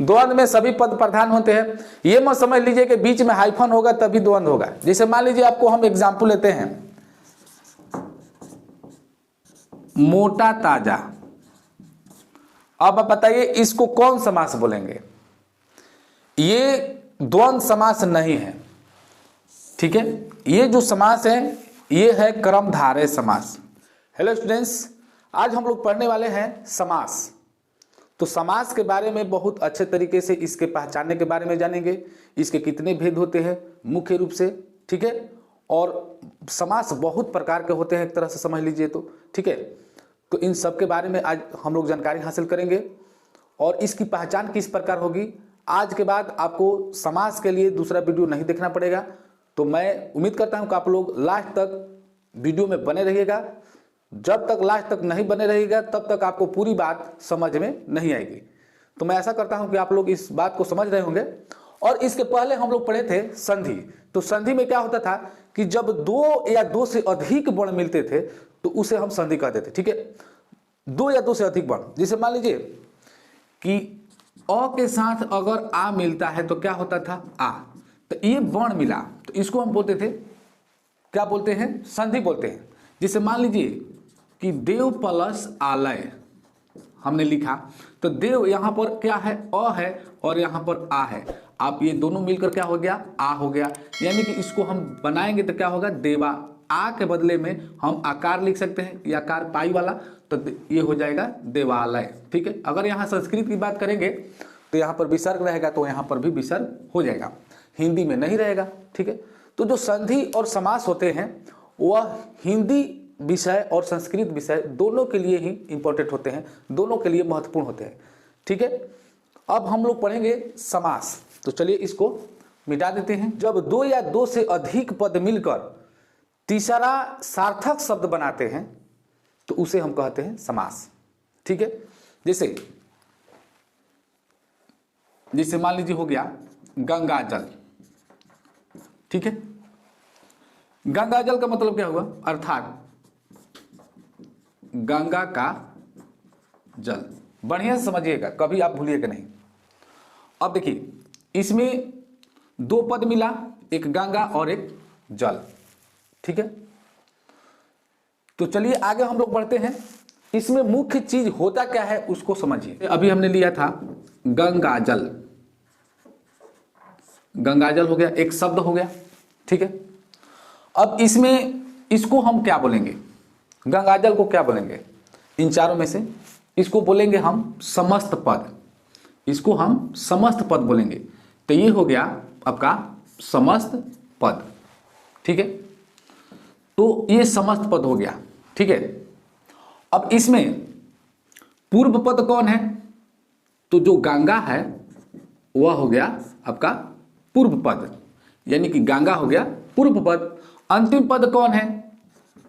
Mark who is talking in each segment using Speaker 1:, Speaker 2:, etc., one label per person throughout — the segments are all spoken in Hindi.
Speaker 1: द्वंद्व में सभी पद प्रधान होते हैं। ये मत समझ लीजिए कि बीच में हाइफन होगा तभी द्वंद्व होगा। जैसे मान लीजिए आपको हम एग्जाम्पल लेते हैं, मोटा ताजा। अब आप बताइए इसको कौन समास बोलेंगे? ये द्वंद्व समास नहीं है, ठीक है। ये जो समास है ये है कर्मधारय समास। हेलो स्टूडेंट्स, आज हम लोग पढ़ने वाले हैं समास। तो समास के बारे में बहुत अच्छे तरीके से इसके पहचानने के बारे में जानेंगे, इसके कितने भेद होते हैं मुख्य रूप से, ठीक है। और समास बहुत प्रकार के होते हैं एक तरह से समझ लीजिए तो, ठीक है। तो इन सब के बारे में आज हम लोग जानकारी हासिल करेंगे और इसकी पहचान किस प्रकार होगी। आज के बाद आपको समास के लिए दूसरा वीडियो नहीं देखना पड़ेगा। तो मैं उम्मीद करता हूं कि आप लोग लास्ट तक वीडियो में बने रहिएगा। जब तक लास्ट तक नहीं बने रहिएगा तब तक आपको पूरी बात समझ में नहीं आएगी। तो मैं ऐसा करता हूं कि आप लोग इस बात को समझ रहे होंगे। और इसके पहले हम लोग पढ़े थे संधि। तो संधि में क्या होता था कि जब दो या दो से अधिक वर्ण मिलते थे तो उसे हम संधि कहते थे, ठीक है। दो या दो से अधिक वर्ण, जैसे मान लीजिए कि अ के साथ अगर आ मिलता है तो क्या होता था? आ। तो ये वर्ण मिला तो इसको हम बोलते थे, क्या बोलते हैं? संधि बोलते हैं। जैसे मान लीजिए कि देव प्लस आलय हमने लिखा, तो देव यहां पर क्या है? अ है और यहां पर आ है। आप ये दोनों मिलकर क्या हो गया? आ हो गया। यानी कि इसको हम बनाएंगे तो क्या होगा? देवा। आ के बदले में हम आकार लिख सकते हैं, ये आकार पाई वाला, तो ये हो जाएगा देवालय, ठीक है। अगर यहाँ संस्कृत की बात करेंगे तो यहाँ पर विसर्ग रहेगा, तो यहाँ पर भी विसर्ग हो जाएगा, हिंदी में नहीं रहेगा, ठीक है। तो जो संधि और समास होते हैं वह हिंदी विषय और संस्कृत विषय दोनों के लिए ही इंपॉर्टेंट होते हैं, दोनों के लिए महत्वपूर्ण होते हैं, ठीक है। अब हम लोग पढ़ेंगे समास। तो चलिए इसको मिटा देते हैं। जब दो या दो से अधिक पद मिलकर तीसरा सार्थक शब्द बनाते हैं तो उसे हम कहते हैं समास, ठीक है। जैसे मान लीजिए हो गया गंगा जल, ठीक है। गंगा जल का मतलब क्या हुआ? अर्थात गंगा का जल। बढ़िया से समझिएगा, कभी आप भूलिएगा नहीं। अब देखिए इसमें दो पद मिला, एक गंगा और एक जल, ठीक है। तो चलिए आगे हम लोग बढ़ते हैं। इसमें मुख्य चीज होता क्या है उसको समझिए। अभी हमने लिया था गंगा जल, गंगा जल हो गया, एक शब्द हो गया, ठीक है। अब इसमें इसको हम क्या बोलेंगे? गंगाजल को क्या बोलेंगे? इन चारों में से इसको बोलेंगे हम समस्त पद। इसको हम समस्त पद बोलेंगे। तो ये हो गया आपका समस्त पद, ठीक है। तो ये समस्त पद हो गया, ठीक है। अब इसमें पूर्व पद कौन है? तो जो गंगा है वह हो गया आपका पूर्व पद, यानी कि गंगा हो गया पूर्व पद। अंतिम पद कौन है?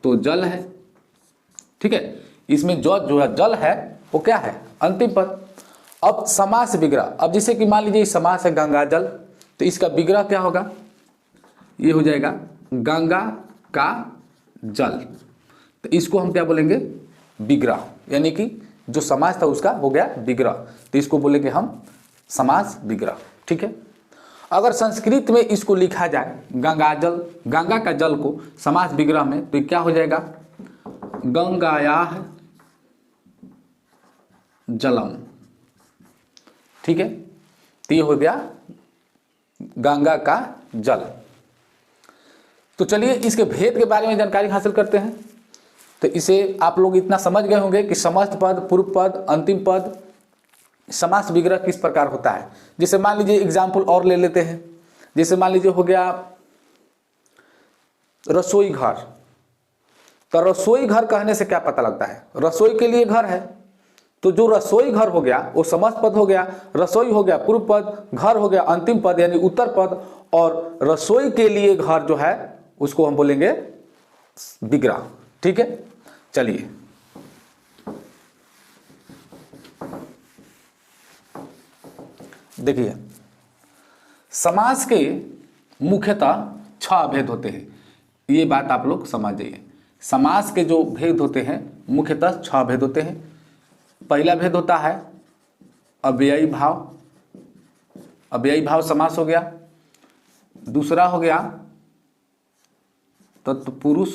Speaker 1: तो जल है, ठीक है। इसमें जो जल है वो क्या है? अंतिम पद। अब समास विग्रह। अब जैसे कि मान लीजिए समास है गंगा जल, तो इसका विग्रह क्या होगा? ये हो जाएगा गंगा का जल। तो इसको हम क्या बोलेंगे? विग्रह, यानी कि जो समास था उसका हो गया विग्रह, तो इसको बोलेंगे हम समास विग्रह, ठीक है। अगर संस्कृत में इसको लिखा जाए गंगाजल, गंगा का जल को समास विग्रह में, तो क्या हो जाएगा? गंगायाः जलम, ठीक है। तो ये हो गया गंगा का जल। तो चलिए इसके भेद के बारे में जानकारी हासिल करते हैं। तो इसे आप लोग इतना समझ गए होंगे कि समस्त पद, पूर्व पद, अंतिम पद, समास विग्रह किस प्रकार होता है। जैसे मान लीजिए एग्जाम्पल और ले लेते हैं। जैसे मान लीजिए हो गया रसोई घर। तो रसोई घर कहने से क्या पता लगता है? रसोई के लिए घर है, तो जो रसोई घर हो गया वो समस्त पद हो गया। रसोई हो गया पूर्व पद, घर हो गया अंतिम पद यानी उत्तर पद, और रसोई के लिए घर जो है उसको हम बोलेंगे विग्रह, ठीक है। चलिए देखिए, समास के मुख्यतः 6 भेद होते हैं। ये बात आप लोग समझ जाइए। समास के जो भेद होते हैं मुख्यतः 6 भेद होते हैं। पहला भेद होता है अव्ययी भाव, अव्ययी भाव समास हो गया। दूसरा हो गया तत्पुरुष,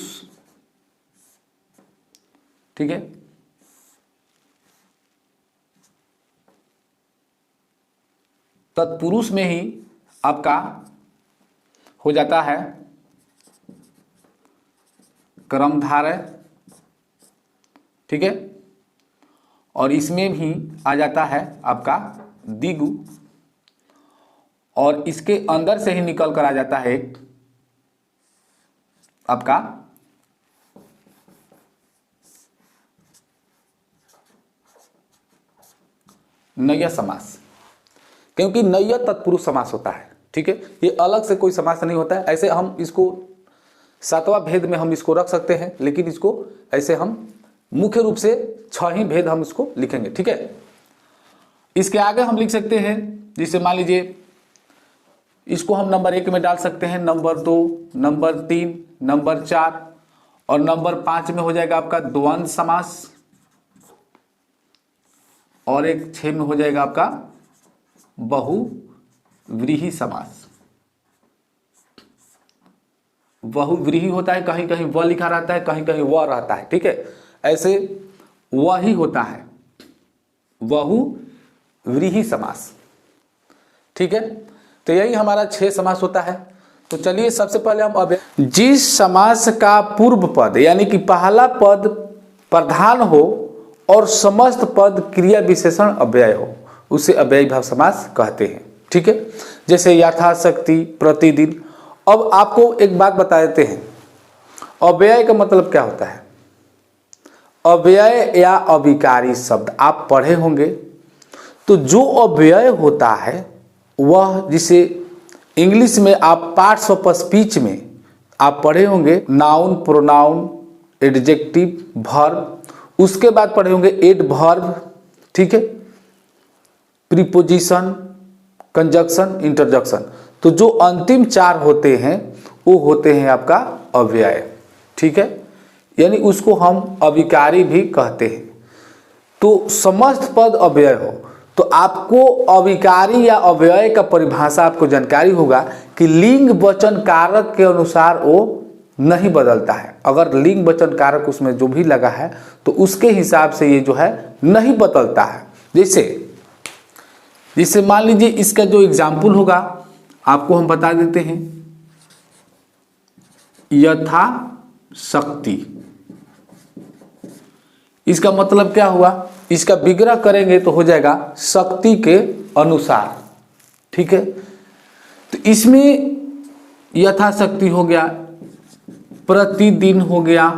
Speaker 1: ठीक है। तत्पुरुष में ही आपका हो जाता है कर्मधारय, ठीक है। और इसमें भी आ जाता है आपका दिगु, और इसके अंदर से ही निकल कर आ जाता है एक आपका नय्य समास, क्योंकि नय्य तत्पुरुष समास होता है, ठीक है। ये अलग से कोई समास नहीं होता है। ऐसे हम इसको 7वां भेद में हम इसको रख सकते हैं, लेकिन इसको ऐसे हम मुख्य रूप से 6 ही भेद हम इसको लिखेंगे, ठीक है। इसके आगे हम लिख सकते हैं, जिसे मान लीजिए इसको हम नंबर 1 में डाल सकते हैं, नंबर 2, नंबर 3, नंबर 4 और नंबर 5 में हो जाएगा आपका द्वंद्व समास, और एक 6 में हो जाएगा आपका बहुव्रीहि समास। बहुव्रीहि होता है, कहीं कहीं व लिखा रहता है, कहीं कहीं व रहता है, ठीक है। ऐसे वह ही होता है बहुव्रीहि समास, ठीक है। तो यही हमारा 6 समास होता है। तो चलिए सबसे पहले हम अब जिस समास का पूर्व पद यानी कि पहला पद प्रधान हो और समस्त पद क्रिया विशेषण अव्यय हो, उसे अव्ययी भाव समास कहते हैं, ठीक है। जैसे यथाशक्ति, प्रतिदिन। अब आपको एक बात बता देते हैं, अव्यय का मतलब क्या होता है। अव्यय या अविकारी शब्द आप पढ़े होंगे। तो जो अव्यय होता है वह, जिसे इंग्लिश में आप पार्ट्स ऑफ स्पीच में आप पढ़े होंगे, नाउन, प्रोनाउन, एडजेक्टिव, वर्ब, उसके बाद पढ़े होंगे एडवर्ब, ठीक है, प्रीपोजिशन, कंजक्शन, इंटरजेक्शन। तो जो अंतिम 4 होते हैं वो होते हैं आपका अव्यय, ठीक है। यानी उसको हम अविकारी भी कहते हैं। तो समस्त पद अव्यय हो तो आपको अविकारी या अव्यय का परिभाषा आपको जानकारी होगा कि लिंग वचन कारक के अनुसार वो नहीं बदलता है। अगर लिंग वचन कारक उसमें जो भी लगा है तो उसके हिसाब से ये जो है नहीं बदलता है। जैसे मान लीजिए इसका जो एग्जाम्पल होगा आपको हम बता देते हैं, यथा शक्ति। इसका मतलब क्या हुआ, इसका विग्रह करेंगे तो हो जाएगा शक्ति के अनुसार, ठीक है। तो इसमें यथाशक्ति हो गया, प्रतिदिन हो गया,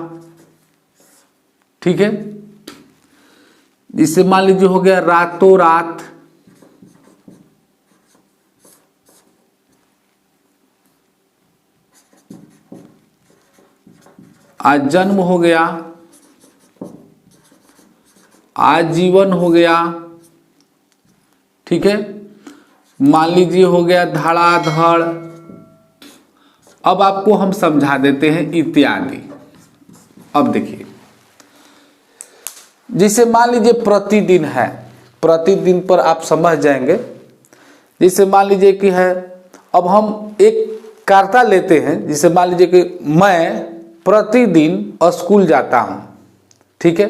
Speaker 1: ठीक है। जिससे मान लीजिए हो गया रातों रात, आज जन्म हो गया, आजीवन हो गया, ठीक है। मान लीजिए हो गया धड़ाधड़। अब आपको हम समझा देते हैं इत्यादि। अब देखिए, जैसे मान लीजिए प्रतिदिन है, प्रतिदिन पर आप समझ जाएंगे। जैसे मान लीजिए कि है, अब हम एक कर्ता लेते हैं, जैसे मान लीजिए कि मैं प्रतिदिन स्कूल जाता हूं, ठीक है।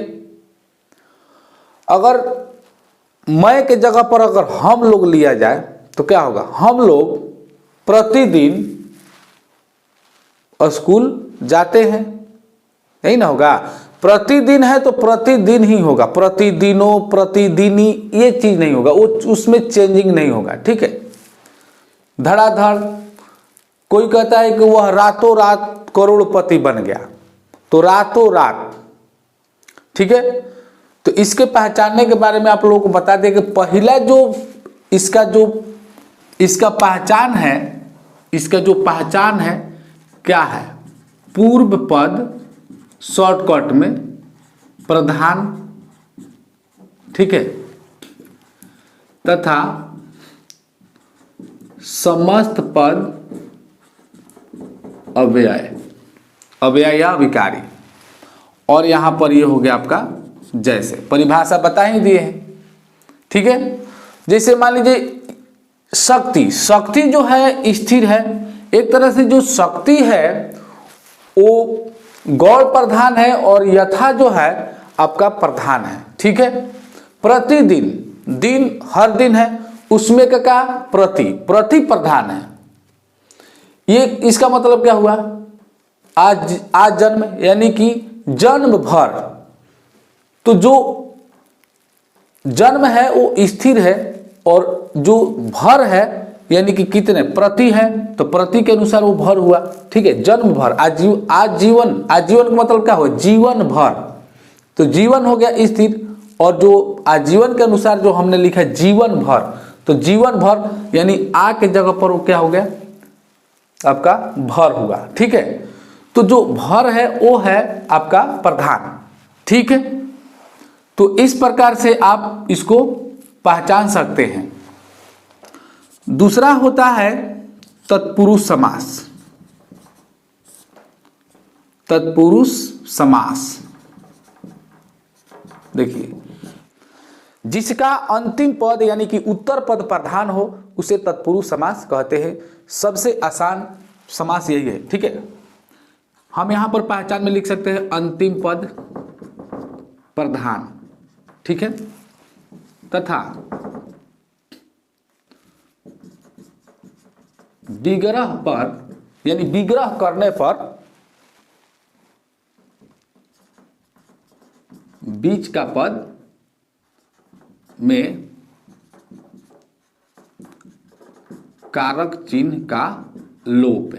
Speaker 1: अगर मैं के जगह पर अगर हम लोग लिया जाए तो क्या होगा, हम लोग प्रतिदिन स्कूल जाते हैं, यही ना होगा। प्रतिदिन है तो प्रतिदिन ही होगा, प्रतिदिनों, प्रतिदिनी, ये चीज नहीं होगा, वो उसमें चेंजिंग नहीं होगा, ठीक है। धड़ाधड़, कोई कहता है कि वह रातों रात करोड़पति बन गया, तो रातों रात, ठीक है। तो इसके पहचानने के बारे में आप लोगों को बता दें कि पहला जो इसका पहचान है, इसका जो पहचान है क्या है, पूर्व पद शॉर्टकट में प्रधान, ठीक है, तथा समस्त पद अव्यय, अव्यय या विकारी। और यहां पर ये हो गया आपका, जैसे परिभाषा बता ही दिए हैं, ठीक है। जैसे मान लीजिए शक्ति, शक्ति जो है स्थिर है। एक तरह से जो शक्ति है वो गौण प्रधान है और यथा जो है आपका प्रधान है। ठीक है, प्रतिदिन, दिन हर दिन है, उसमें का प्रति, प्रति प्रधान है। ये इसका मतलब क्या हुआ, आज जन्म यानी कि जन्म भर। तो जो जन्म है वो स्थिर है और जो भर है यानी कि कितने प्रति है, तो प्रति के अनुसार वो भर हुआ। ठीक है, जन्म भर, आजीवन, आजीवन का मतलब क्या हुआ, जीवन भर। तो जीवन हो गया स्थिर और जो आजीवन के अनुसार जो हमने लिखा है जीवन भर, तो जीवन भर यानी आ के जगह पर वो क्या हो गया आपका भर हुआ। ठीक है, तो जो भर है वो है आपका प्रधान। ठीक है, तो इस प्रकार से आप इसको पहचान सकते हैं। दूसरा होता है तत्पुरुष समास। तत्पुरुष समास देखिए, जिसका अंतिम पद यानी कि उत्तर पद प्रधान हो उसे तत्पुरुष समास कहते हैं। सबसे आसान समास यही है। ठीक है, हम यहां पर पहचान में लिख सकते हैं अंतिम पद प्रधान। ठीक है, तथा विग्रह पर यानी विग्रह करने पर बीच का पद में कारक चिन्ह का लोप,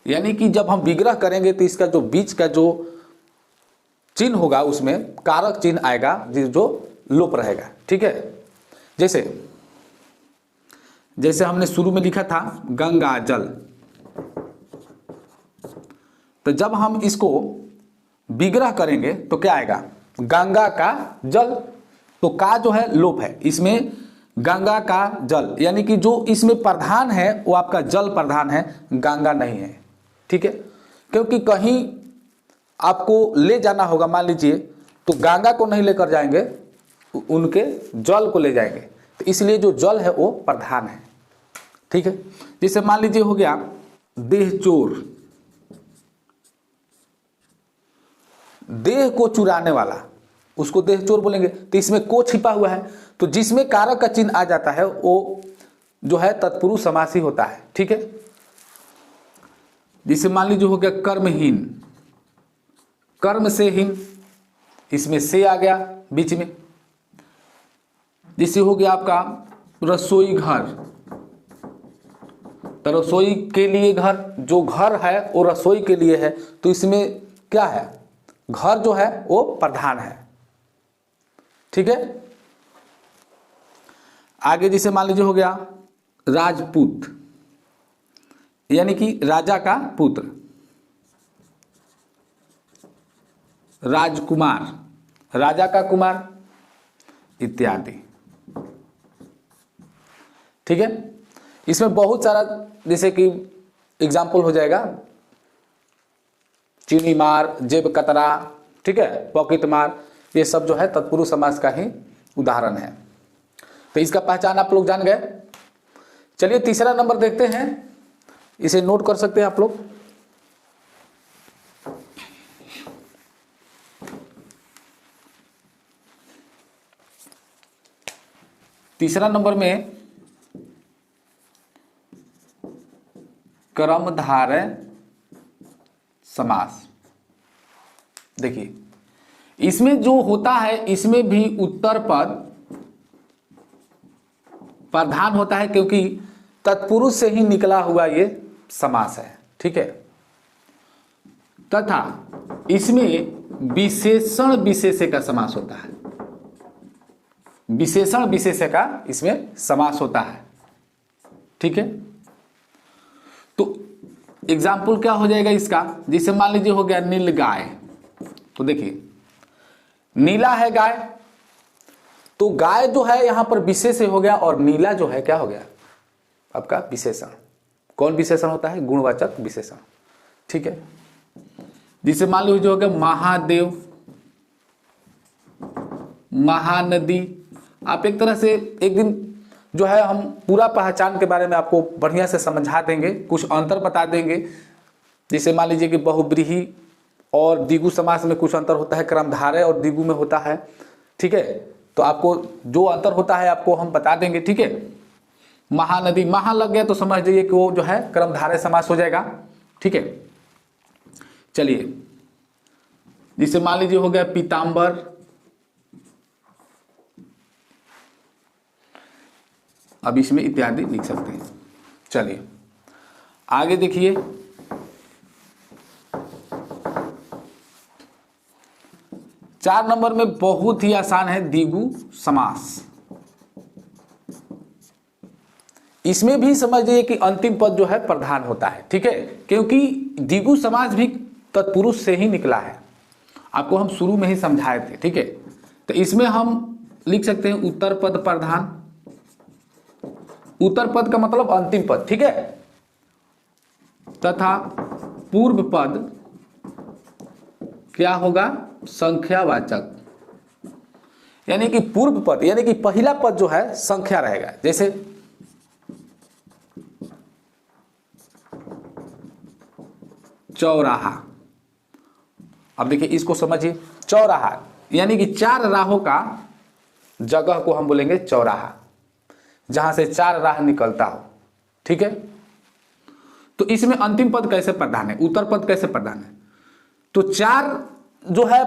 Speaker 1: यानी कि जब हम विग्रह करेंगे तो इसका जो बीच का जो चिन्ह होगा उसमें कारक चिन्ह आएगा जो लोप रहेगा। ठीक है, जैसे हमने शुरू में लिखा था गंगा जल, तो जब हम इसको विग्रह करेंगे तो क्या आएगा, गंगा का जल। तो का जो है लोप है, इसमें गंगा का जल यानी कि जो इसमें प्रधान है वो आपका जल प्रधान है, गंगा नहीं है। ठीक है, क्योंकि कहीं आपको ले जाना होगा, मान लीजिए तो गंगा को नहीं लेकर जाएंगे, उनके जल को ले जाएंगे, तो इसलिए जो जल है वो प्रधान है। ठीक है, जैसे मान लीजिए हो गया देह चोर, देह को चुराने वाला, उसको देह चोर बोलेंगे। तो इसमें को छिपा हुआ है, तो जिसमें कारक का चिन्ह आ जाता है वो जो है तत्पुरुष समासी होता है। ठीक है, जिसे मान लीजिए हो गया कर्महीन, कर्म से हीन, इसमें से आ गया बीच में। जिसे हो गया आपका रसोई घर, तो रसोई के लिए घर, जो घर है वो रसोई के लिए है, तो इसमें क्या है, घर जो है वो प्रधान है। ठीक है, आगे जिसे मान लीजिए हो गया राजपूत, यानी कि राजा का पुत्र, राजकुमार, राजा का कुमार इत्यादि। ठीक है, इसमें बहुत सारा जैसे कि एग्जाम्पल हो जाएगा, चीनी मार, जेब कतरा, ठीक है, पॉकेट मार, ये सब जो है तत्पुरुष समास का ही उदाहरण है। तो इसका पहचान आप लोग जान गए। चलिए तीसरा नंबर देखते हैं, इसे नोट कर सकते हैं आप लोग। तीसरा नंबर में कर्मधारय समास। देखिए इसमें जो होता है, इसमें भी उत्तर पद प्रधान होता है, क्योंकि तत्पुरुष से ही निकला हुआ ये समास है। ठीक है, तथा इसमें विशेषण विशेष्य का समास होता है, विशेषण विशेष्य का इसमें समास होता है। ठीक है, तो एग्जाम्पल क्या हो जाएगा इसका, जिसे मान लीजिए हो गया नील गाय। तो देखिए नीला है गाय, तो गाय जो है यहां पर विशेषण हो गया, और नीला जो है क्या हो गया आपका विशेषण। कौन विशेषण होता है, गुणवाचक विशेषण। ठीक है, जिसे मान लीजिए हो गया महादेव, महानदी। आप एक तरह से एक दिन जो है हम पूरा पहचान के बारे में आपको बढ़िया से समझा देंगे, कुछ अंतर बता देंगे। जैसे मान लीजिए कि बहुब्रीहि और द्विगु समास में कुछ अंतर होता है, क्रमधारय और द्विगु में होता है, ठीक है। तो आपको जो अंतर होता है आपको हम बता देंगे, ठीक है। महानदी, महा लग गया तो समझ जाइए कि वो जो है क्रमधारय समास हो जाएगा, ठीक है। चलिए, जिसे मान लीजिए हो गया पीताम्बर, अब इसमें इत्यादि लिख सकते हैं। चलिए आगे देखिए, चार नंबर में बहुत ही आसान है द्विगु समास। इसमें भी समझिए कि अंतिम पद जो है प्रधान होता है, ठीक है, क्योंकि द्विगु समास भी तत्पुरुष से ही निकला है, आपको हम शुरू में ही समझाए थे, ठीक है। तो इसमें हम लिख सकते हैं उत्तर पद प्रधान। उत्तर पद का मतलब अंतिम पद, ठीक है, तथा पूर्व पद क्या होगा, संख्यावाचक, यानी कि पूर्व पद यानी कि पहला पद जो है संख्या रहेगा। जैसे चौराहा, अब देखिए इसको समझिए, चौराहा यानी कि चार राहों का जगह को हम बोलेंगे चौराहा, जहां से चार राह निकलता हो, ठीक है। तो इसमें अंतिम पद कैसे प्रधान है, उत्तर पद कैसे प्रधान है, तो चार जो है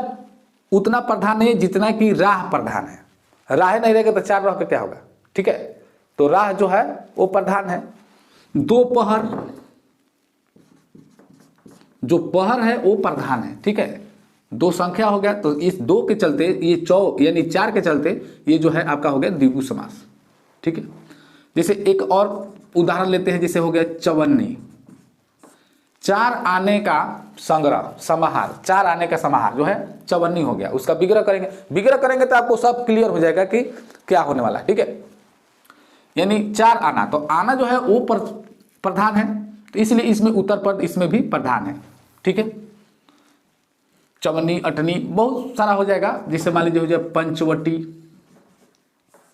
Speaker 1: उतना प्रधान नहीं है जितना कि राह प्रधान है। राह नहीं रहेगा तो चार राह का क्या होगा, ठीक है। तो राह जो है वो प्रधान है। दोपहर, जो पहर है वो प्रधान है, ठीक है। दो संख्या हो गया तो इस दो के चलते ये यानी चार के चलते ये जो है आपका हो गया द्विगु समास, ठीक है। जैसे एक और उदाहरण लेते हैं, जैसे हो गया चवन्नी, चार आने का संग्रह समाहार, चार आने का समाहार जो है चवन्नी हो गया। उसका विग्रह करेंगे, विग्रह करेंगे तो आपको सब क्लियर हो जाएगा कि क्या होने वाला है, ठीक है। यानी चार आना, तो आना जो है वो प्रधान है, तो इसलिए इसमें उत्तर पद इसमें भी प्रधान है, ठीक है। चवन्नी, अठनी, बहुत सारा हो जाएगा। जिससे मान लीजिए हो जाए पंचवटी,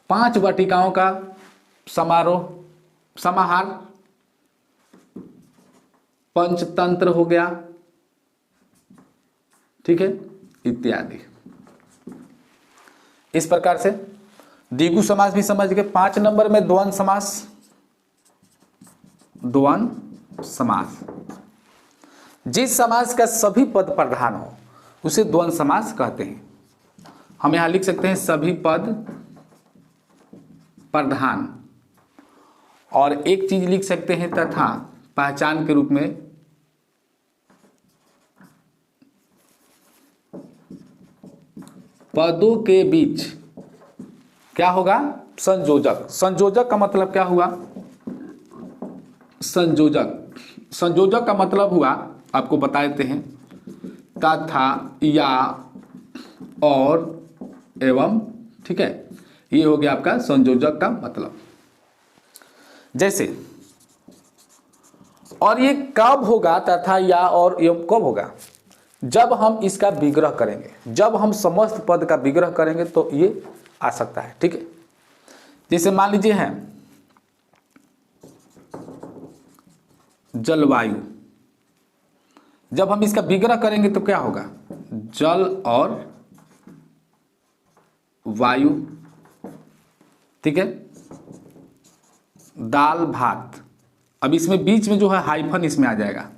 Speaker 1: पांच वाटिकाओं का समारोह समाहार, पंचतंत्र हो गया, ठीक है, इत्यादि। इस प्रकार से द्विगु समास भी समझ गए। 5 नंबर में द्वंद्व समास। द्वंद्व समास, जिस समास का सभी पद प्रधान हो उसे द्वंद्व समास कहते हैं। हम यहां लिख सकते हैं सभी पद प्रधान, और एक चीज लिख सकते हैं तथा पहचान के रूप में पदों के बीच क्या होगा, संयोजक। संयोजक का मतलब क्या हुआ, संयोजक, संयोजक का मतलब हुआ आपको बता देते हैं, तथा, या, और, एवं, ठीक है। ये हो गया आपका संयोजक का मतलब। जैसे, और ये कब होगा, तथा, या, और, एवं कब होगा, जब हम इसका विग्रह करेंगे, जब हम समस्त पद का विग्रह करेंगे तो ये आ सकता है, ठीक है। जैसे मान लीजिए है जलवायु, जब हम इसका विग्रह करेंगे तो क्या होगा, जल और वायु, ठीक है। दाल भात, अब इसमें बीच में जो है हाइफन इसमें आ जाएगा,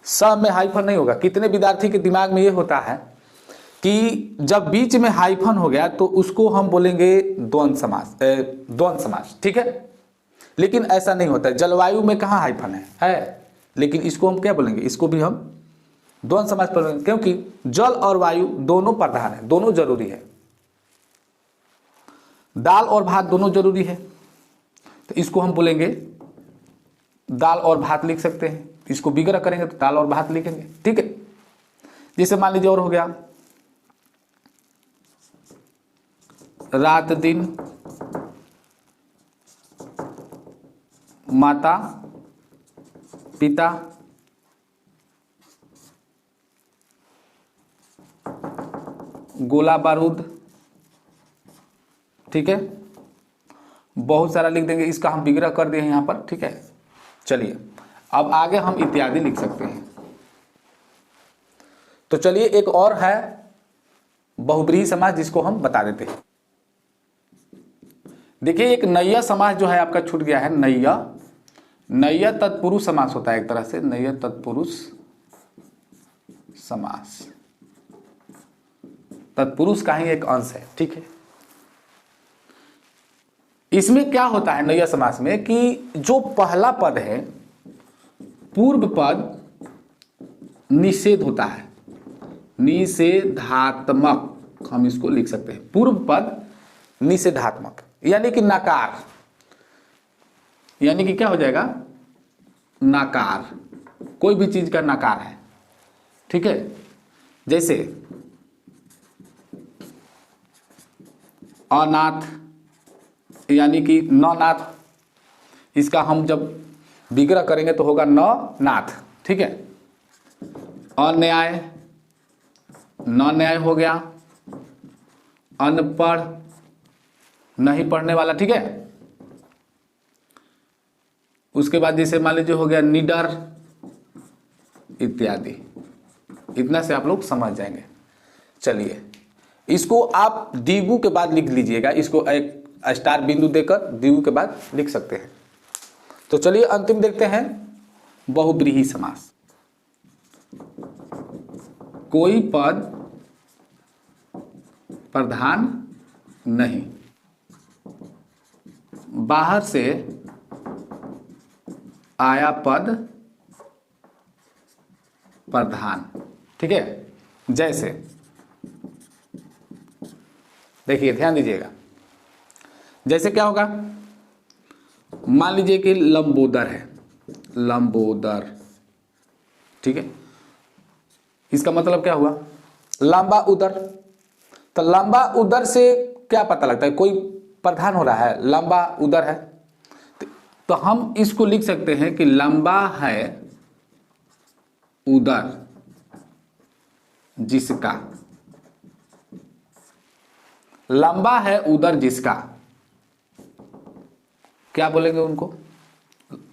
Speaker 1: सब में हाइफन नहीं होगा। कितने विद्यार्थी के दिमाग में ये होता है कि जब बीच में हाइफन हो गया तो उसको हम बोलेंगे द्वंद्व समास, द्वंद्व समास, ठीक है। लेकिन ऐसा नहीं होता है, जलवायु में कहाँ हाइफन है, लेकिन इसको हम क्या बोलेंगे, इसको भी हम द्वंद्व समास बोलेंगे, क्योंकि जल और वायु दोनों प्रधान है, दोनों जरूरी है। दाल और भात दोनों जरूरी है, तो इसको हम बोलेंगे दाल और भात लिख सकते हैं। इसको विग्रह करेंगे तो दाल और भात लिखेंगे, ठीक है। जैसे मान लीजिए और हो गया रात दिन, माता पिता, गोला बारूद, ठीक है, बहुत सारा लिख देंगे, इसका हम विग्रह कर दिए हैं यहाँ पर, ठीक है। चलिए अब आगे हम इत्यादि लिख सकते हैं। तो चलिए एक और है बहुब्रीहि समास जिसको हम बता देते हैं। देखिए एक नैया समास जो है आपका छूट गया है। नैया तत्पुरुष समास होता है एक तरह से, नैया तत्पुरुष समास, तत्पुरुष का ही एक अंश है, ठीक है। इसमें क्या होता है नैया समास में कि जो पहला पद है पूर्व पद निषेध होता है, निषेधात्मक हम इसको लिख सकते हैं। पूर्व पद निषेधात्मक यानी कि नकार, यानी कि क्या हो जाएगा, नकार, कोई भी चीज का नकार है, ठीक है। जैसे अनाथ यानी कि ननाथ, इसका हम जब विग्रह करेंगे तो होगा न नाथ, ठीक है। अन्याय, न न्याय हो गया। अनपढ़, नहीं पढ़ने वाला, ठीक है। उसके बाद जैसे मान लीजिए हो गया निडर इत्यादि। इतना से आप लोग समझ जाएंगे। चलिए इसको आप द्विगु के बाद लिख लीजिएगा, इसको एक स्टार बिंदु देकर द्विगु के बाद लिख सकते हैं। तो चलिए अंतिम देखते हैं बहुब्रीहि समास। कोई पद प्रधान नहीं, बाहर से आया पद प्रधान, ठीक है। जैसे देखिए ध्यान दीजिएगा, जैसे क्या होगा, मान लीजिए कि लंबोदर है, लंबोदर, ठीक है। इसका मतलब क्या हुआ, लंबा उदर। तो लंबा उदर से क्या पता लगता है, कोई प्रधान हो रहा है, लंबा उदर है। तो हम इसको लिख सकते हैं कि लंबा है उदर जिसका, लंबा है उदर जिसका, क्या बोलेंगे उनको,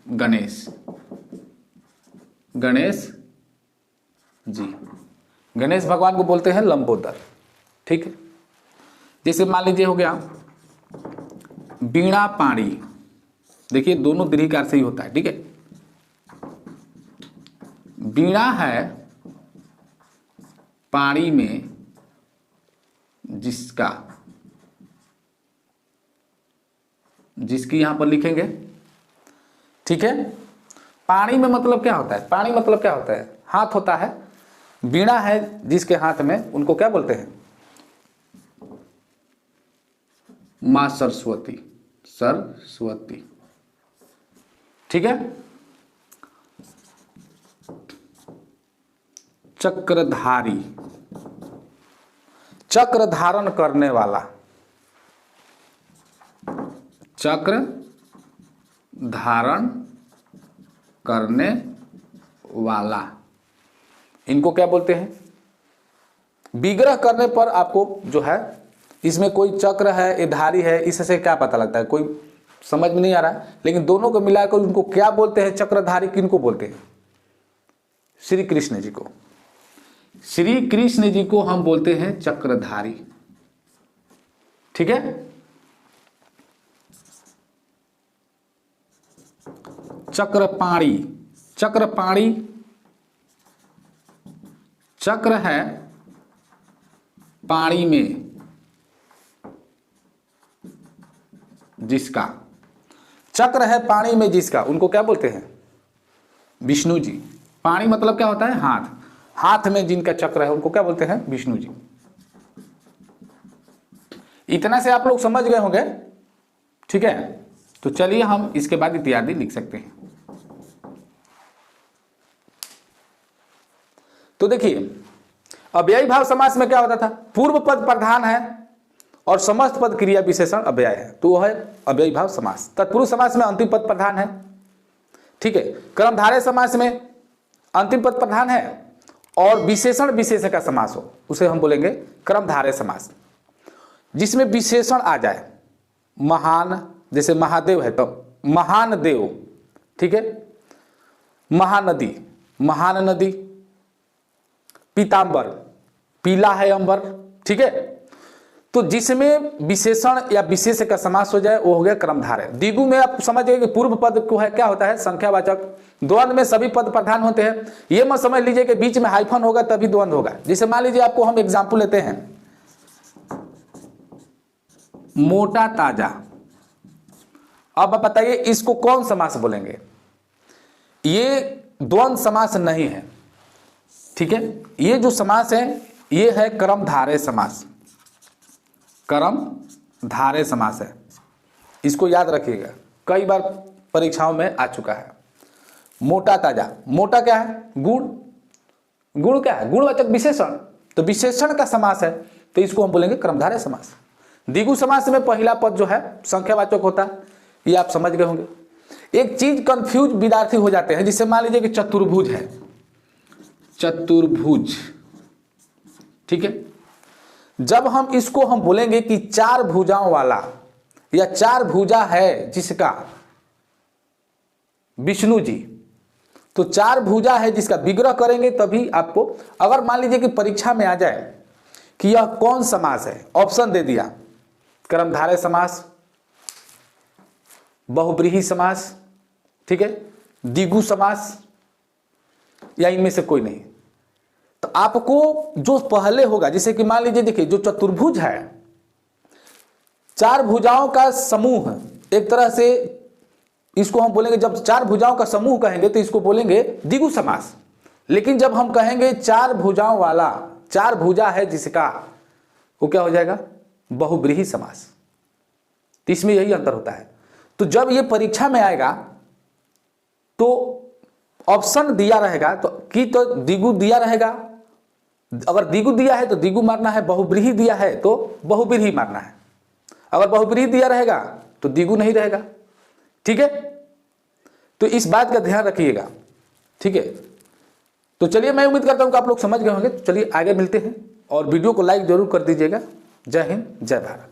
Speaker 1: गणेश, गणेश जी, गणेश भगवान को बोलते हैं लंबोदर, ठीक है। जैसे मान लीजिए हो गया वीणा पाणी, देखिए दोनों दीर्घिकार से ही होता है, ठीक है। वीणा है पाणी में जिसका, जिसकी यहां पर लिखेंगे, ठीक है। पाणी में मतलब क्या होता है, पाणी मतलब क्या होता है, हाथ होता है। वीणा है जिसके हाथ में, उनको क्या बोलते हैं, मां सरस्वती, सरस्वती, ठीक है। चक्रधारी, चक्र धारण करने वाला, चक्र धारण करने वाला, इनको क्या बोलते हैं। विग्रह करने पर आपको जो है, इसमें कोई चक्र है, ये धारी है, इससे क्या पता लगता है, कोई समझ में नहीं आ रहा है। लेकिन दोनों को मिलाकर उनको क्या बोलते हैं, चक्रधारी किनको बोलते हैं, श्री कृष्ण जी को, श्री कृष्ण जी को हम बोलते हैं चक्रधारी, ठीक है। चक्रपाणी, चक्रपाणी, चक्र है पाणी में जिसका, चक्र है पाणी में जिसका, उनको क्या बोलते हैं, विष्णु जी। पाणी मतलब क्या होता है, हाथ, हाथ में जिनका चक्र है उनको क्या बोलते हैं, विष्णु जी। इतना से आप लोग समझ गए होंगे, ठीक है। तो चलिए हम इसके बाद इत्यादि लिख सकते हैं। तो देखिए अव्ययी भाव समास में क्या होता था, पूर्व पद प्रधान है और समस्त पद क्रिया विशेषण अव्यय है, तो वह है अव्ययी भाव समास। तत्पुरुष समास में अंतिम पद प्रधान है, ठीक है। कर्मधारय समास में अंतिम पद प्रधान है और विशेषण विशेषण का समास हो उसे हम बोलेंगे कर्मधारय समास, जिसमें विशेषण आ जाए, महान, जैसे महादेव है तो महान देव, ठीक है। महानदी, महान नदी। पीतांबर, पीला है अंबर, ठीक है। तो जिसमें विशेषण या विशेष का समास हो जाए वो हो गया कर्मधारय। द्विगु में आप समझ गए कि पूर्व पद को है क्या होता है, संख्यावाचक। द्वंद्व में सभी पद प्रधान होते हैं। ये मत समझ लीजिए कि बीच में हाइफन होगा तभी द्वंद्व होगा। जैसे मान लीजिए आपको हम एग्जाम्पल लेते हैं, मोटा ताजा। अब आप बताइए इसको कौन समास बोलेंगे? ये द्वंद्व समास नहीं है, ठीक है। ये जो समास है ये है कर्मधारय समास, कर्मधारय समास है। इसको याद रखिएगा, कई बार परीक्षाओं में आ चुका है। मोटा ताजा, मोटा क्या है? गुण। गुण क्या है? गुणवाचक विशेषण, तो विशेषण का समास है तो इसको हम बोलेंगे कर्मधारय समास। द्विगु समास में पहला पद जो है संख्यावाचक होता है, ये आप समझ गए होंगे। एक चीज कंफ्यूज विद्यार्थी हो जाते हैं, जिससे मान लीजिए कि चतुर्भुज है, चतुर्भुज, ठीक है। जब हम इसको हम बोलेंगे कि चार भुजाओं वाला या चार भुजा है जिसका, विष्णु जी, तो चार भुजा है जिसका विग्रह करेंगे तभी आपको, अगर मान लीजिए कि परीक्षा में आ जाए कि यह कौन समास है, ऑप्शन दे दिया, कर्मधारय समास, बहुब्रीहि समास, ठीक है, द्विगु समास, या इनमें से कोई नहीं, तो आपको जो पहले होगा, जैसे कि मान लीजिए देखिए जो चतुर्भुज है, चार भुजाओं का समूह, एक तरह से इसको हम बोलेंगे, जब चार भुजाओं का समूह कहेंगे तो इसको बोलेंगे द्विगु समास। लेकिन जब हम कहेंगे चार भुजाओं वाला, चार भुजा है जिसका, वो क्या हो जाएगा? बहुब्रीहि समास। तो इसमें यही अंतर होता है। तो जब ये परीक्षा में आएगा तो ऑप्शन दिया रहेगा तो द्विगु दिया रहेगा, अगर द्विगु दिया है तो द्विगु मारना है, बहुब्रीहि दिया है तो बहुब्रीहि मारना है। अगर बहुब्रीहि दिया रहेगा तो द्विगु नहीं रहेगा, ठीक है। तो इस बात का ध्यान रखिएगा, ठीक है। तो चलिए, मैं उम्मीद करता हूं कि आप लोग समझ गए होंगे। तो चलिए आगे मिलते हैं, और वीडियो को लाइक जरूर कर दीजिएगा। जय हिंद, जय भारत।